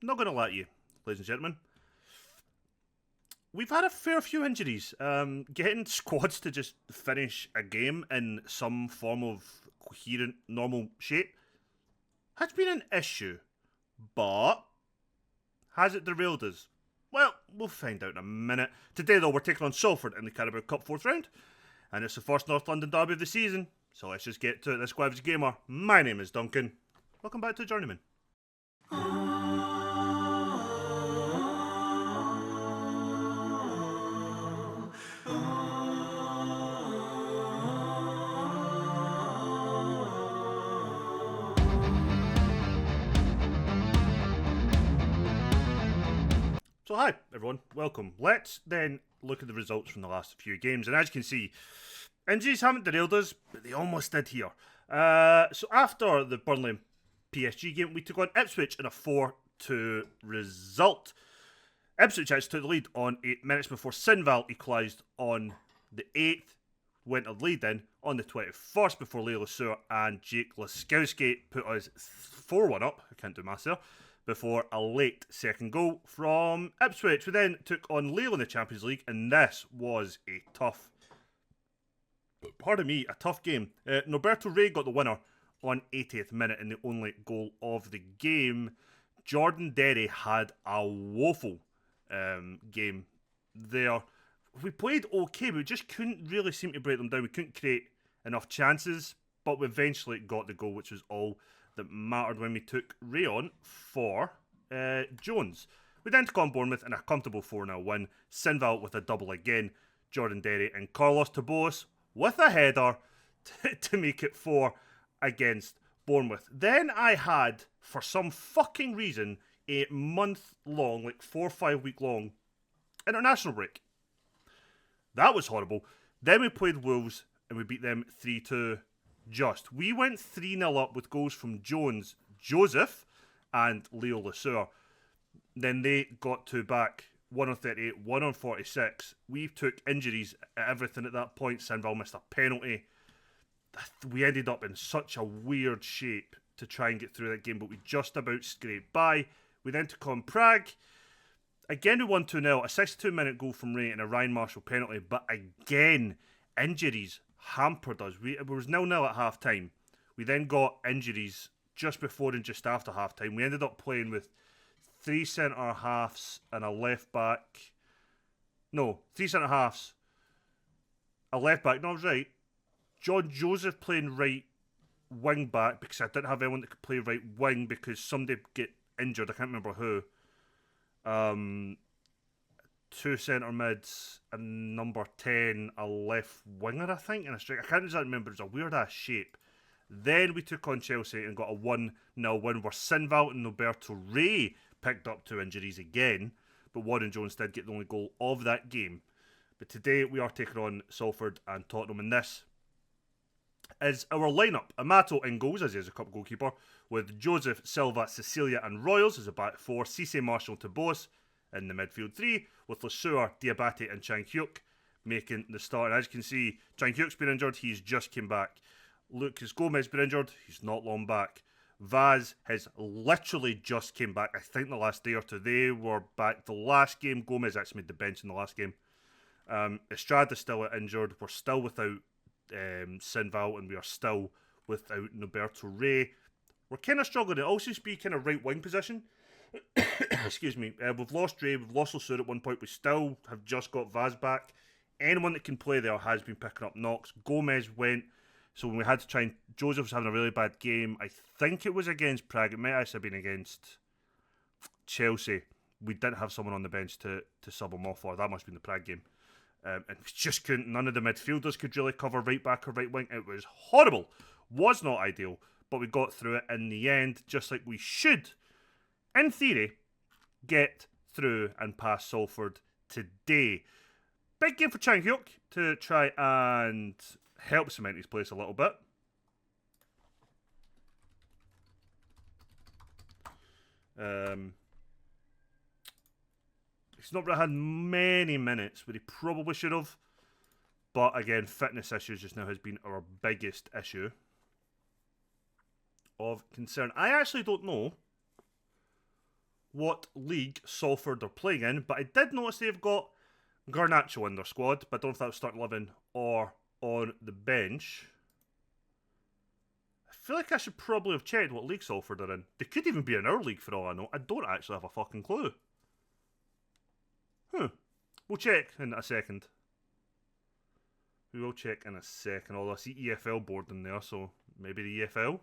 not going to lie to you, ladies and gentlemen. We've had a fair few injuries. Getting squads to just finish a game in some form of coherent, normal shape has been an issue. But has it derailed us? Well, we'll find out in a minute. Today, though, we're taking on Salford in the Carabao Cup 4th round. And it's the first North London derby of the season. So let's just get to it. This Squavage Gamer. My name is Duncan. Welcome back to Journeyman. So hi everyone, welcome. Let's then look at the results from the last few games, and as you can see, injuries haven't derailed us, but they almost did here. So after the Burnley and PSG game, we took on Ipswich in a 4-2 result. Ipswich actually took the lead on 8 minutes before Sinval equalised on the 8th, went a lead in on the 21st before Leo Lesueur and Jake Laskowski put us 4-1 up. I can't do maths there. Before a late second goal from Ipswich. We then took on Lille in the Champions League, and this was a tough game. Norberto Ray got the winner on 80th minute in the only goal of the game. Jordan Derry had a woeful game there. We played okay, but we just couldn't really seem to break them down. We couldn't create enough chances, but we eventually got the goal, which was all that mattered when we took Ray on for Jones. We then took on Bournemouth in a comfortable 4-0 win. Sinval with a double again. Jordan Derry and Carlos Tobos with a header to make it 4 against Bournemouth. Then I had, for some fucking reason, a month-long, like 4 or 5 week long, international break. That was horrible. Then we played Wolves and we beat them 3-2. We went 3-0 up with goals from Jones, Joseph, and Leo Lesueur. Then they got 2 back, 1 on 38, 1 on 46. We took injuries at everything at that point. Sinval missed a penalty. We ended up in such a weird shape to try and get through that game, but we just about scraped by. We then took on Prague. Again, we won 2-0, a 62-minute goal from Ray and a Ryan Marshall penalty, but again, injuries hampered us. It was 0-0 at half time. We then got injuries just before and just after half time. We ended up playing with 3 centre halves and a left back. No, 3 centre halves, a left back. No, I was right. John Joseph playing right wing back because I didn't have anyone that could play right wing because somebody get injured. I can't remember who. 2 centre mids, a number 10, a left winger, I think, and a striker. I can't exactly remember. It was a weird ass shape. Then we took on Chelsea and got a 1-0 win where Sinval and Norberto Ray picked up 2 injuries again, but Warren Jones did get the only goal of that game. But today we are taking on Salford and Tottenham, and this is our lineup. Amato in goals, as he is a cup goalkeeper, with Joseph, Silva, Cecilia and Royals as a back 4, Cisse, Marshall, Tobos in the midfield 3, with Lesueur, Diabate and Chang Hyuk making the start. And as you can see, Chang Hyuk's been injured, he's just came back. Lucas Gomez been injured, he's not long back. Vaz has literally just came back, I think the last day or two. They were back the last game. Gomez actually made the bench in the last game. Estrada's still injured. We're still without Sinval, and we are still without Norberto Ray. We're kind of struggling to also be kind of right wing position. Excuse me. We've lost Ray, we've lost Lesueur at one point. We still have just got Vaz back. Anyone that can play there has been picking up knocks. Gomez went, so when we had to try and... Joseph was having a really bad game. I think it was against Prague. It might actually have been against Chelsea. We didn't have someone on the bench to sub him off for. That must have been the Prague game. And we just couldn't... None of the midfielders could really cover right back or right wing. It was horrible. Was not ideal. But we got through it in the end, just like we should, in theory, get through and pass Salford today. Big game for Chang Hyuk to try and help cement his place a little bit. He's not really had many minutes, but he probably should have. But again, fitness issues just now has been our biggest issue of concern. I actually don't know what league Salford are playing in, but I did notice they've got Garnacho in their squad, but I don't know if that was starting 11 or on the bench. I feel like I should probably have checked what league Salford are in. They could even be in our league for all I know. I don't actually have a fucking clue. We'll check in a second. We will check in a second. Although I see EFL board in there, so maybe the EFL?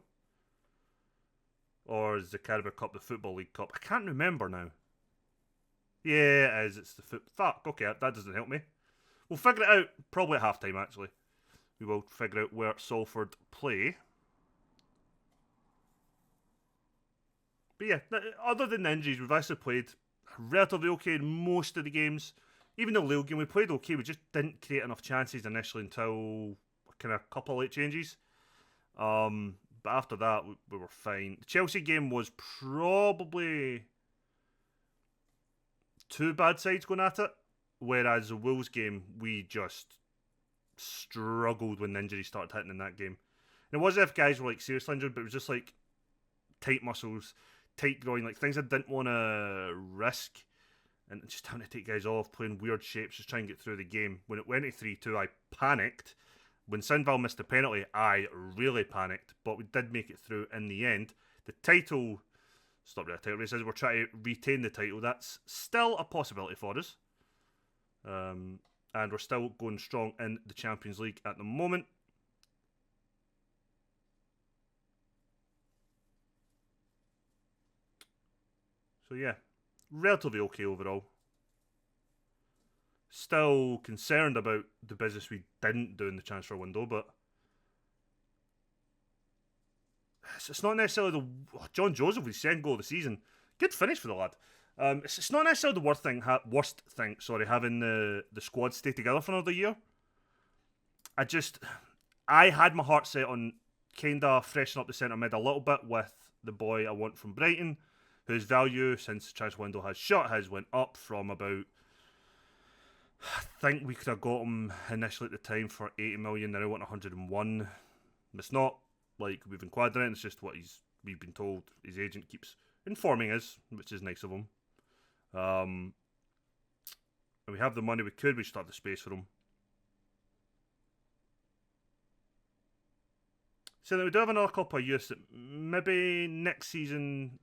Or is the Carabao Cup the Football League Cup? I can't remember now. Yeah, it is. It's the Fuck, okay, that doesn't help me. We'll figure it out probably at half time, actually. We will figure out where Salford play. But yeah, other than the injuries, we've actually played relatively okay in most of the games. Even the Lille game, we played okay. We just didn't create enough chances initially until kind of a couple of late changes. But after that, we were fine. The Chelsea game was probably two bad sides going at it. Whereas the Wolves game, we just struggled when the injuries started hitting in that game. And it wasn't if guys were like seriously injured, but it was just like tight muscles, tight groin, like things I didn't want to risk. And just having to take guys off, playing weird shapes, just trying to get through the game. When it went to 3-2, I panicked. When Sinval missed the penalty, I really panicked. But we did make it through in the end. The title, stop there, title race, we're trying to retain the title. That's still a possibility for us. And we're still going strong in the Champions League at the moment. So yeah, relatively okay overall. Still concerned about the business we didn't do in the transfer window, but it's not necessarily the John Joseph with his second goal of the season. Good finish for the lad. It's not necessarily the worst thing. Having the squad stay together for another year. I had my heart set on kind of freshening up the centre mid a little bit with the boy I want from Brighton, whose value since the transfer window has shut has went up from about, I think we could have got him initially at the time for 80 million. Now I want 101. It's not like we've inquired on it. It's just what we've been told. His agent keeps informing us, which is nice of him. And we have the money. We should have the space for him. So then we do have another couple of youths that maybe next season,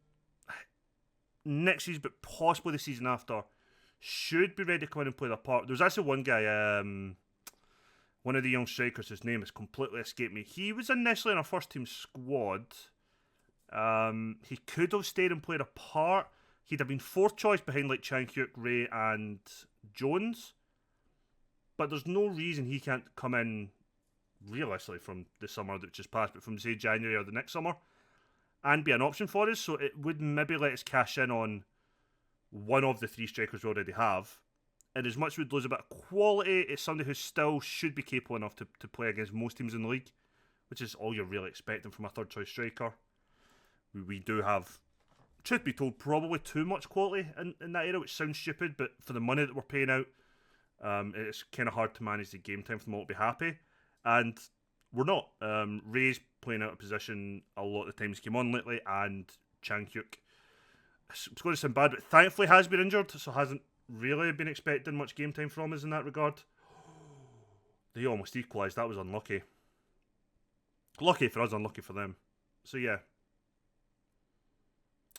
but possibly the season after, should be ready to come in and play their part. There's actually one guy, one of the young strikers, his name has completely escaped me. He was initially in our first team squad. He could have stayed and played a part. He'd have been fourth choice behind like Chan Hyuk, Ray and Jones. But there's no reason he can't come in realistically from the summer that just passed, but from say January or the next summer, and be an option for us. So it would maybe let us cash in on one of the three strikers we already have. And as much as we'd lose a bit of quality, it's somebody who still should be capable enough to play against most teams in the league, which is all you're really expecting from a third choice striker. We do have, truth be told, probably too much quality in that area, which sounds stupid, but for the money that we're paying out, it's kind of hard to manage the game time for them all to be happy. And we're not. Ray's playing out of position a lot of the times he came on lately, and Chan Hyuk, it's going to sound bad, but thankfully has been injured, so hasn't really been expecting much game time from us in that regard. They almost equalised. That was unlucky. Lucky for us, unlucky for them. So yeah.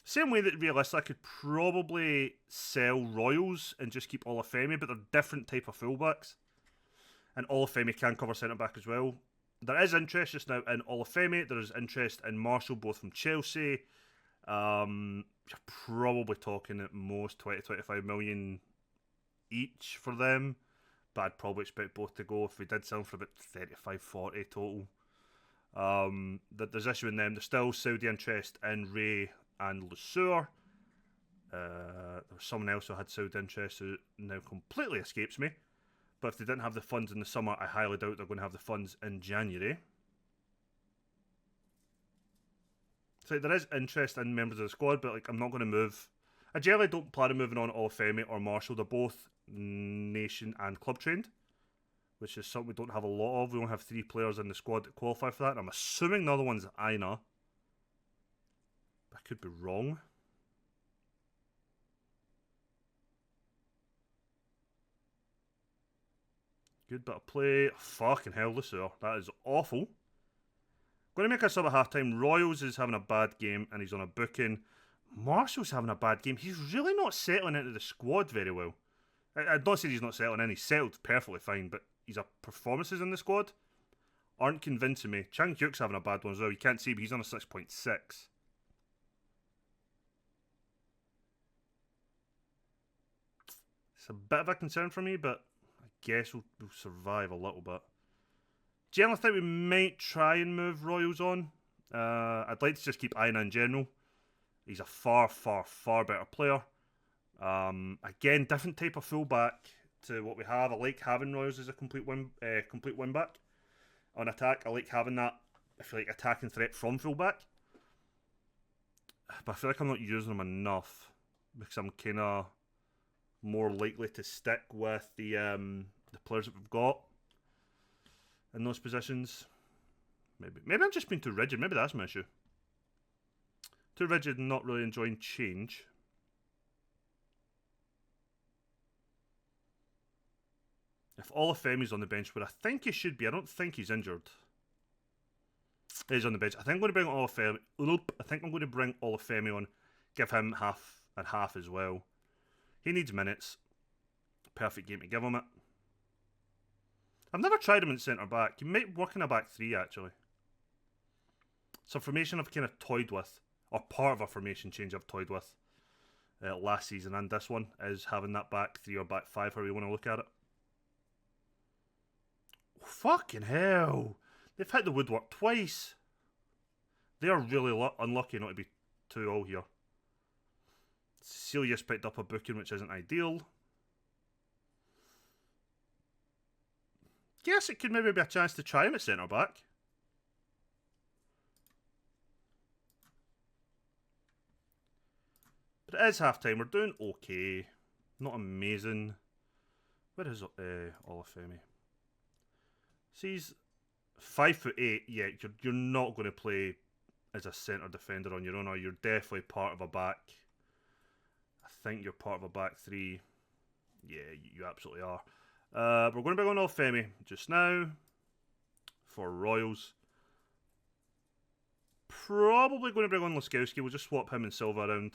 Same way that realistically I could probably sell Royals and just keep Olafemi, but they're different type of fullbacks. And Olafemi can cover centre-back as well. There is interest just now in Olafemi. There is interest in Marshall, both from Chelsea. You're probably talking at most 20-25 million each for them. But I'd probably expect both to go if we did sell them for about 35-40 total. There's issue in them. There's still Saudi interest in Ray and Lesueur. There was someone else who had Saudi interest who now completely escapes me. But if they didn't have the funds in the summer, I highly doubt they're going to have the funds in January. So there is interest in members of the squad, but I'm not going to move. I generally don't plan on moving on Olafemi or Marshall. They're both nation and club trained, which is something we don't have a lot of. We only have 3 players in the squad that qualify for that. And I'm assuming the other one's Aina. I could be wrong. Good bit of play. Fucking hell, Lucer. That is awful. Going to make a sub at halftime. Royals is having a bad game and he's on a booking. Marshall's having a bad game. He's really not settling into the squad very well. I'd not say he's not settling in. He's settled perfectly fine, but his performances in the squad aren't convincing me. Chang Hyuk's having a bad one as well. You can't see, but he's on a 6.6. It's a bit of a concern for me, but I guess we'll survive a little bit. Generally, I think we might try and move Royals on. I'd like to just keep Aina in general. He's a far, far, far better player. Again, different type of fullback to what we have. I like having Royals as a complete win back. On attack, I like having that, I feel like, attacking threat from fullback. But I feel like I'm not using them enough because I'm kind of more likely to stick with the players that we've got in those positions. Maybe I'm just being too rigid. Maybe that's my issue. Too rigid and not really enjoying change. If Olufemi's on the bench, where I think he should be, I don't think he's injured. He's on the bench. I think I'm going to bring Olufemi. I think I'm going to bring Olufemi on. Give him half and half as well. He needs minutes. Perfect game to give him it. I've never tried him in centre back. He might work in a back three actually. It's a formation I've kind of toyed with, or part of a formation change I've toyed with last season, and this one is having that back three or back five, however you want to look at it. Fucking hell. They've hit the woodwork twice. They are really unlucky not to be 2-0 here. Celia's picked up a booking, which isn't ideal. Guess it could maybe be a chance to try him at centre back. But it is half time. We're doing okay. Not amazing. Where is Olufemi? See, he's 5'8". Yeah, you're not going to play as a centre defender on your own, or you're definitely part of a back. I think you're part of a back three. Yeah, you absolutely are. We're going to bring on Olufemi just now for Royals. Probably going to bring on Laskowski. We'll just swap him and Silva around.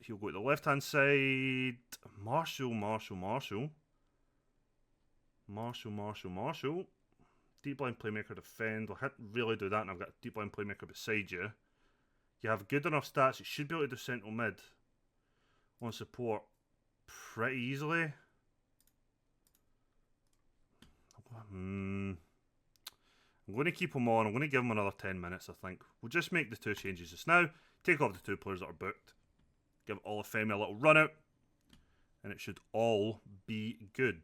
He'll go to the left-hand side. Marshall. Deep line playmaker defend. We'll really do that, and I've got a deep line playmaker beside you. You have good enough stats. You should be able to do central mid on support pretty easily. I'm going to keep him on. I'm going to give him another 10 minutes, I think. We'll just make the two changes just now. Take off the two players that are booked. Give Olufemi a little run out. And it should all be good.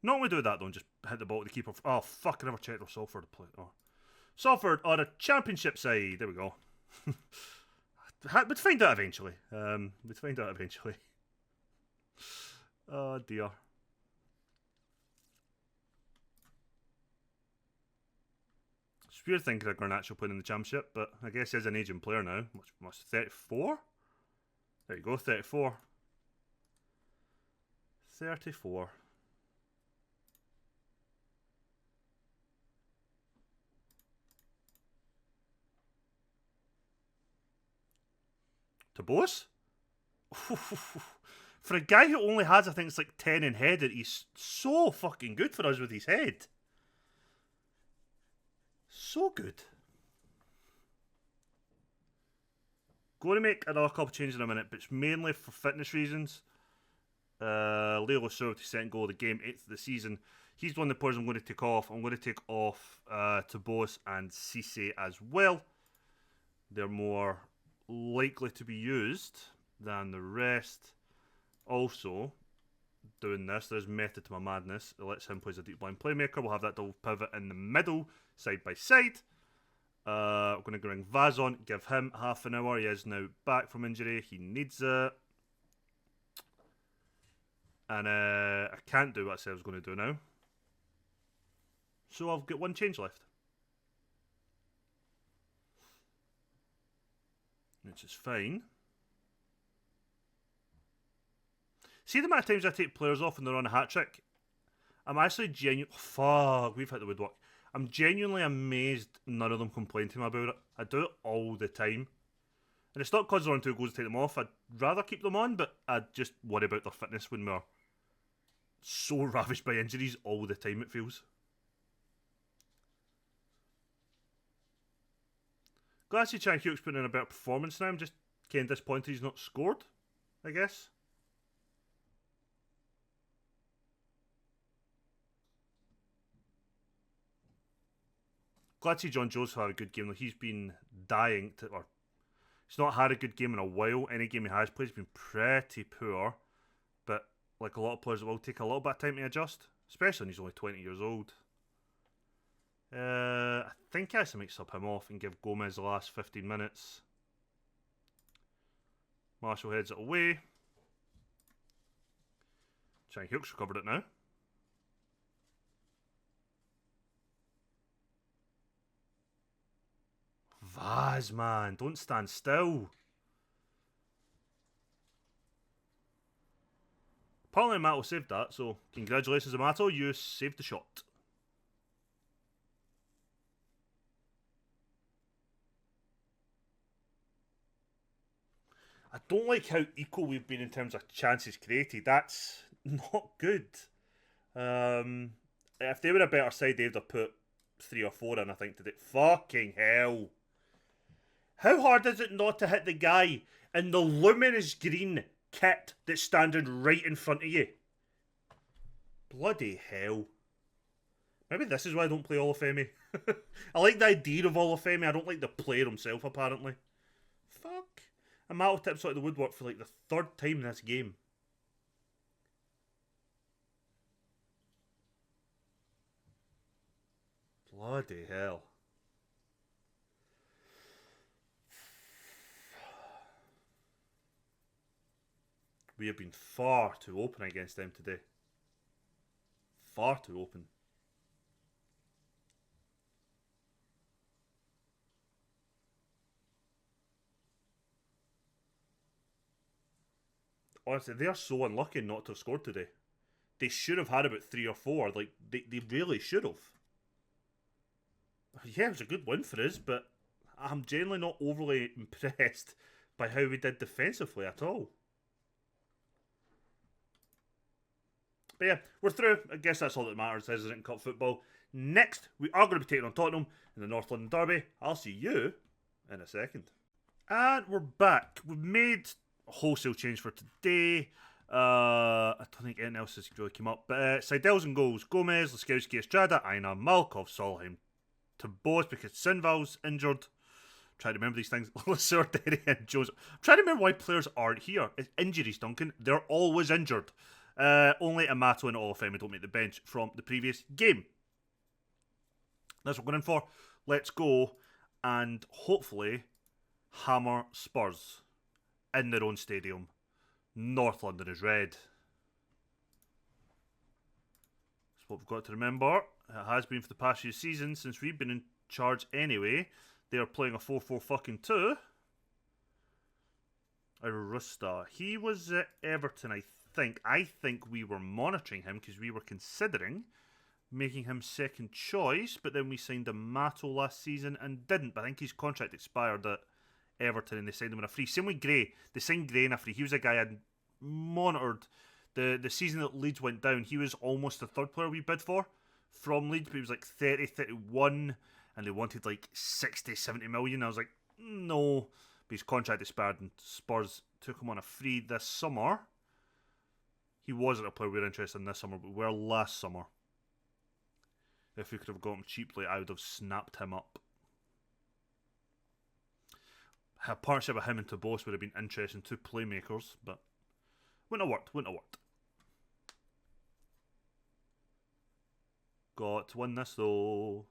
Normally do that though and just hit the ball to the keeper. Oh fuck, I never checked with Salford to play. Oh. Salford are a championship side. There we go. We'd find out eventually. Oh dear. It's weird thinking of Garnacho playing in the championship, but I guess he's an aging player now. What's 34? There you go, 34. 34. To Boas? For a guy who only has, I think it's like 10 in headed, he's so fucking good for us with his head. So good. Going to make another couple of changes in a minute, but it's mainly for fitness reasons. Leo Lusur to second goal of the game, 8th of the season. He's one of the players I'm going to take off. I'm going to take off Toboas and Cisse as well. They're more likely to be used than the rest. Also, doing this, there's method to my madness. It lets him play as a deep line playmaker. We'll have that double pivot in the middle, side by side. We're going to bring Vaz on, give him half an hour. He is now back from injury. He needs it. And I can't do what I said I was going to do now. So I've got one change left. Which is fine. See the amount of times I take players off when they're on a hat-trick? I'm actually genuinely... Fuck, we've hit the woodwork. I'm genuinely amazed none of them complain to me about it. I do it all the time. And it's not because they're on 2 goals to take them off. I'd rather keep them on, but I just worry about their fitness when we're so ravished by injuries all the time, it feels. Glad to see Chan Hughes putting in a better performance now. I'm just kind of disappointed he's not scored, I guess. Glad to see John Jones had a good game. He's been dying to... Or he's not had a good game in a while. Any game he has played has been pretty poor. But like a lot of players, it will take a little bit of time to adjust. Especially when he's only 20 years old. I think I have to mix up him off and give Gomez the last 15 minutes. Marshall heads it away. Chang Hyuk's recovered it now. Vaz, man, don't stand still. Apparently Amato saved that, so congratulations Amato, you saved the shot. I don't like how equal we've been in terms of chances created. That's not good. If they were a better side, they'd have put 3 or 4 in, I think, today. Fucking hell. How hard is it not to hit the guy in the luminous green kit that's standing right in front of you? Bloody hell. Maybe this is why I don't play Olafemi. I like the idea of Olafemi. I don't like the player himself, apparently. Fuck. Amato tips out of the woodwork for like the 3rd time in this game. Bloody hell. We have been far too open against them today. Far too open. Honestly, they are so unlucky not to have scored today. They should have had about 3 or 4. Like, they really should have. Yeah, it was a good win for us, but I'm generally not overly impressed by how we did defensively at all. But yeah, we're through. I guess that's all that matters, isn't it, in cup football. Next, we are going to be taking on Tottenham in the North London Derby. I'll see you in a second. And we're back. We've made a wholesale change for today. I don't think anything else has really come up. But Seidels and goals. Gomez, Laskowski, Estrada, Aina, Malkov, Solheim, to both because Sinval's injured. Try to remember these things. Lasur, Derry, and Jones. Try to remember why players aren't here. It's injuries, Duncan. They're always injured. Only Amato and Olafemi don't make the bench from the previous game. That's what we're going in for. Let's go and hopefully hammer Spurs in their own stadium. North London is red. That's what we've got to remember. It has been for the past few seasons since we've been in charge anyway. They are playing a 4-4-2. Arusta. He was at Everton, I think. I think we were monitoring him because we were considering making him second choice, but then we signed Amato last season and didn't. But I think his contract expired at Everton and they signed him on a free. Same with Gray. They signed Gray on a free. He was a guy I'd monitored the season that Leeds went down. He was almost the 3rd player we bid for from Leeds, but he was like 30, 31, and they wanted like 60, 70 million. I was like, no. But his contract expired and Spurs took him on a free this summer. He wasn't a player we were interested in this summer, but we were last summer. If we could have got him cheaply, I would have snapped him up. A partnership with him and Tabos would have been interesting. 2 playmakers, but wouldn't have worked. Wouldn't have worked. Got to win this though.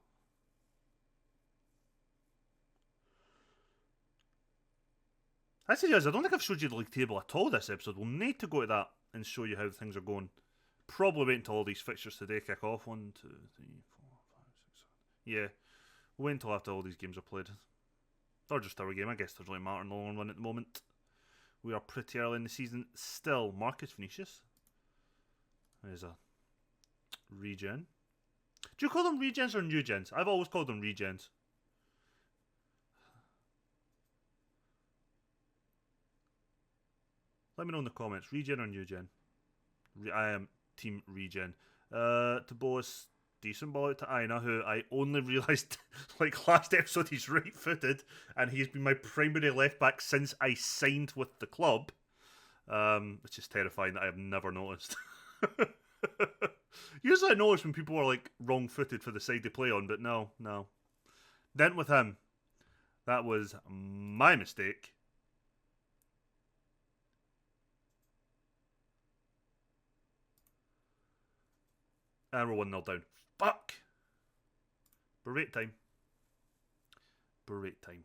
I say, guys, I don't think I've showed you the league table at all this episode. We'll need to go to that and show you how things are going. Probably wait until all these fixtures today kick off. 1, 2, 3, 4, 5, Yeah. We'll wait until after all these games are played. Or just our game, I guess. Doesn't really matter in the long run at the moment. We are pretty early in the season still. Marcus Vinicius. There's a regen. Do you call them regens or new gens? I've always called them regens. Let me know in the comments. Regen or new gen? I am team regen. To Boas, decent ball out to Aina, who I only realised like last episode he's right footed, and he's been my primary left back since I signed with the club. It's just terrifying that I have never noticed. Usually I notice when people are like wrong footed for the side they play on, but no. Then with him, that was my mistake. And we're 1-0 down. Fuck! Berate time. Berate time.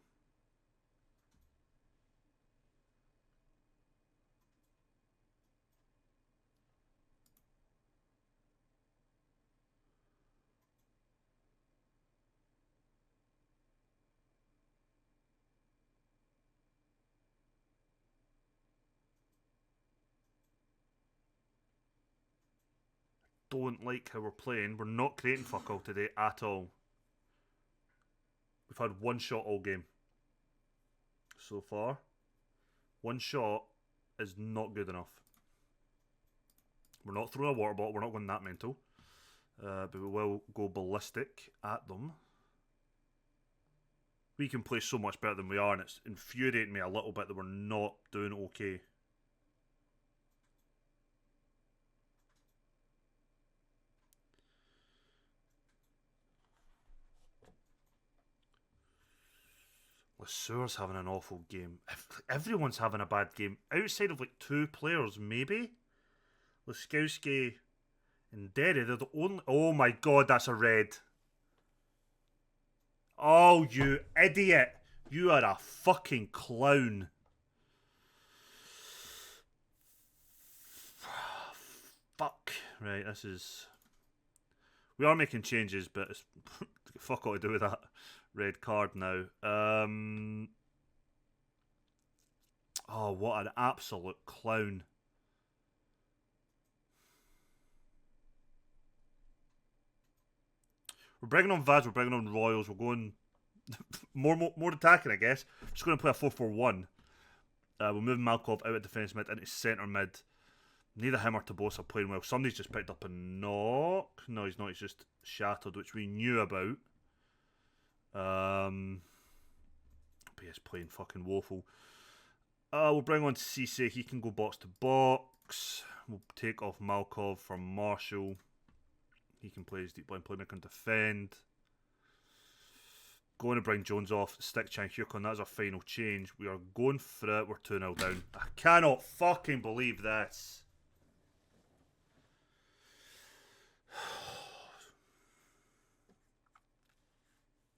Don't like how we're playing. We're not creating fuck all today at all. We've had one shot all game so far. One shot is not good enough. We're not throwing a water bottle. We're not going that mental. But we will go ballistic at them. We can play so much better than we are, and it's infuriating me a little bit that we're not doing okay. Lesueur's having an awful game. Everyone's having a bad game. Outside of like 2 players, maybe? Laskowski and Derry, they're the only... Oh my god, that's a red. Oh, you idiot. You are a fucking clown. Fuck. Right, this is... We are making changes, but it's fuck all to do with that red card now. Oh, what an absolute clown. We're bringing on Vaz, we're bringing on Royals, we're going more attacking, I guess. Just going to play a 4-4-1. We're moving Malkov out of defence mid into centre mid. Neither him or Tabos are playing well. Somebody's just picked up a knock. No, he's not. He's just shattered, which we knew about. But he's playing fucking woeful. We'll bring on Cisse. He can go box to box. We'll take off Malkov for Marshall. He can play his deep line playmaker and defend. Going to bring Jones off. Stick Chan Hyuk on. That's our final change. We are going for it. We're 2-0 down. I cannot fucking believe this.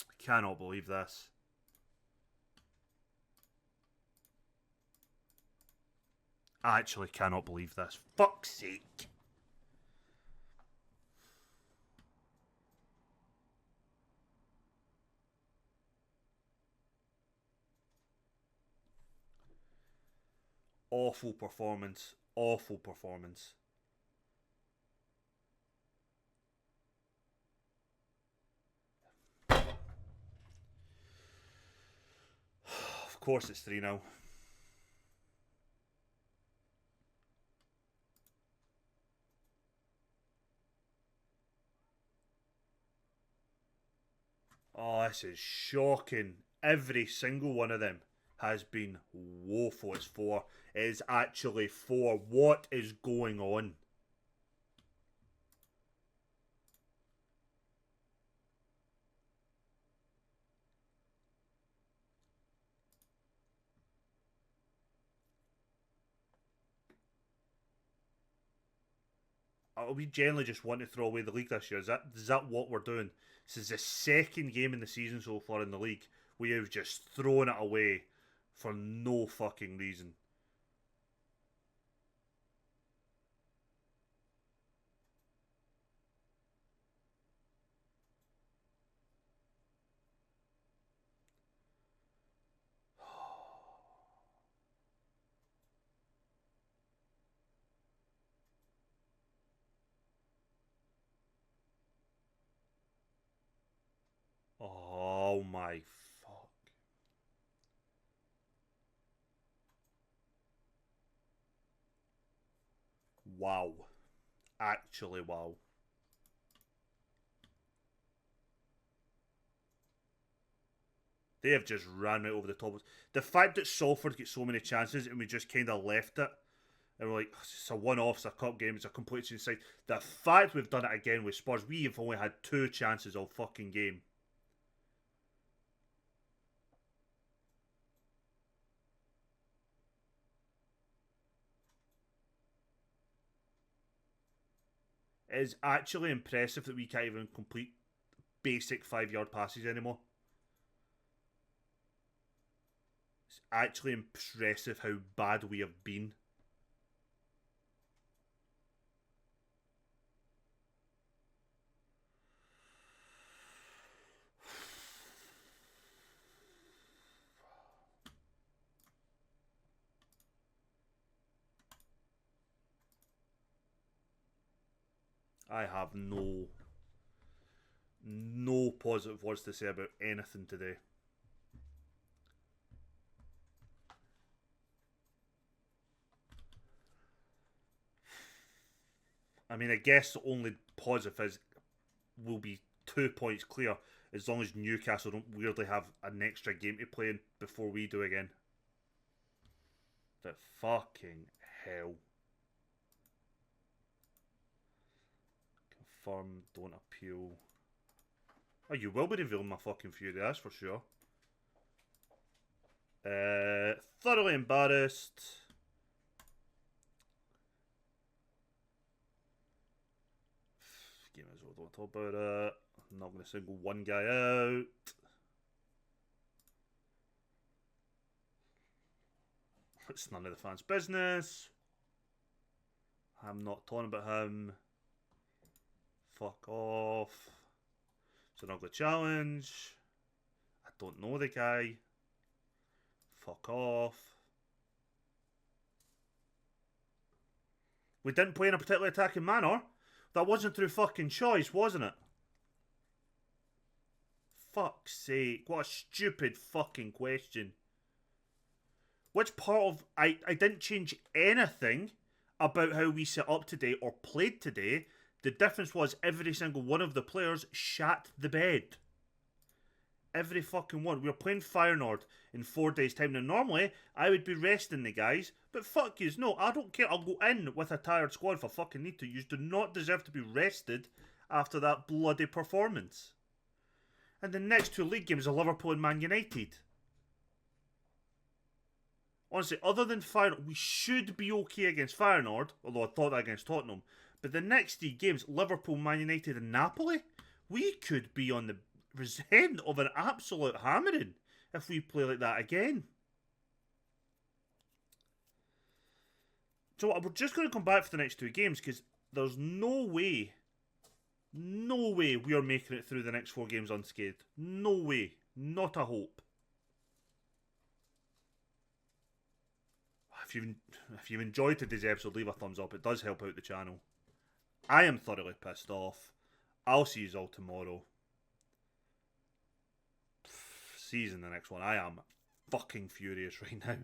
I cannot believe this. I actually cannot believe this. Fuck's sake. Awful performance. Awful performance. Of course it's 3-0. Oh, this is shocking. Every single one of them has been woeful. It's 4. It is actually 4. What is going on? We generally just want to throw away the league this year. Is that what we're doing? This is the second game in the season so far in the league. We have just thrown it away for no fucking reason. Aye, fuck. Wow. Actually, wow. They have just ran right over the top. The fact that Salford get so many chances and we just kind of left it, and we're like, it's a one-off, it's a cup game, it's a complete inside. The fact we've done it again with Spurs, we've only had 2 chances all fucking game. It is actually impressive that we can't even complete basic 5-yard passes anymore. It's actually impressive how bad we have been. I have no positive words to say about anything today. I mean, I guess the only positive is we'll be 2 points clear as long as Newcastle don't weirdly have an extra game to play in before we do again. The fucking hell. Confirm, don't appeal. Oh, you will be revealing my fucking fury, that's for sure. Thoroughly embarrassed. Game as well, don't talk about it. I'm not going to single one guy out. It's none of the fans' business. I'm not talking about him. Fuck off. It's an ugly challenge. I don't know the guy. Fuck off. We didn't play in a particularly attacking manner. That wasn't through fucking choice, wasn't it? Fuck's sake. What a stupid fucking question. Which part of... I didn't change anything about how we set up today or played today. The difference was every single one of the players shat the bed. Every fucking one. We were playing Feyenoord in 4 days' time. Now, normally, I would be resting the guys, but fuck yous. No, I don't care. I'll go in with a tired squad if I fucking need to. You do not deserve to be rested after that bloody performance. And the next 2 league games are Liverpool and Man United. Honestly, other than Feyenoord, we should be okay against Feyenoord, although I thought that against Tottenham. But the next 3 games, Liverpool, Man United and Napoli, we could be on the end of an absolute hammering if we play like that again. So we're just going to come back for the next 2 games because there's no way we are making it through the next 4 games unscathed. No way. Not a hope. If you've enjoyed today's episode, leave a thumbs up. It does help out the channel. I am thoroughly pissed off. I'll see you all tomorrow. See you in the next one. I am fucking furious right now.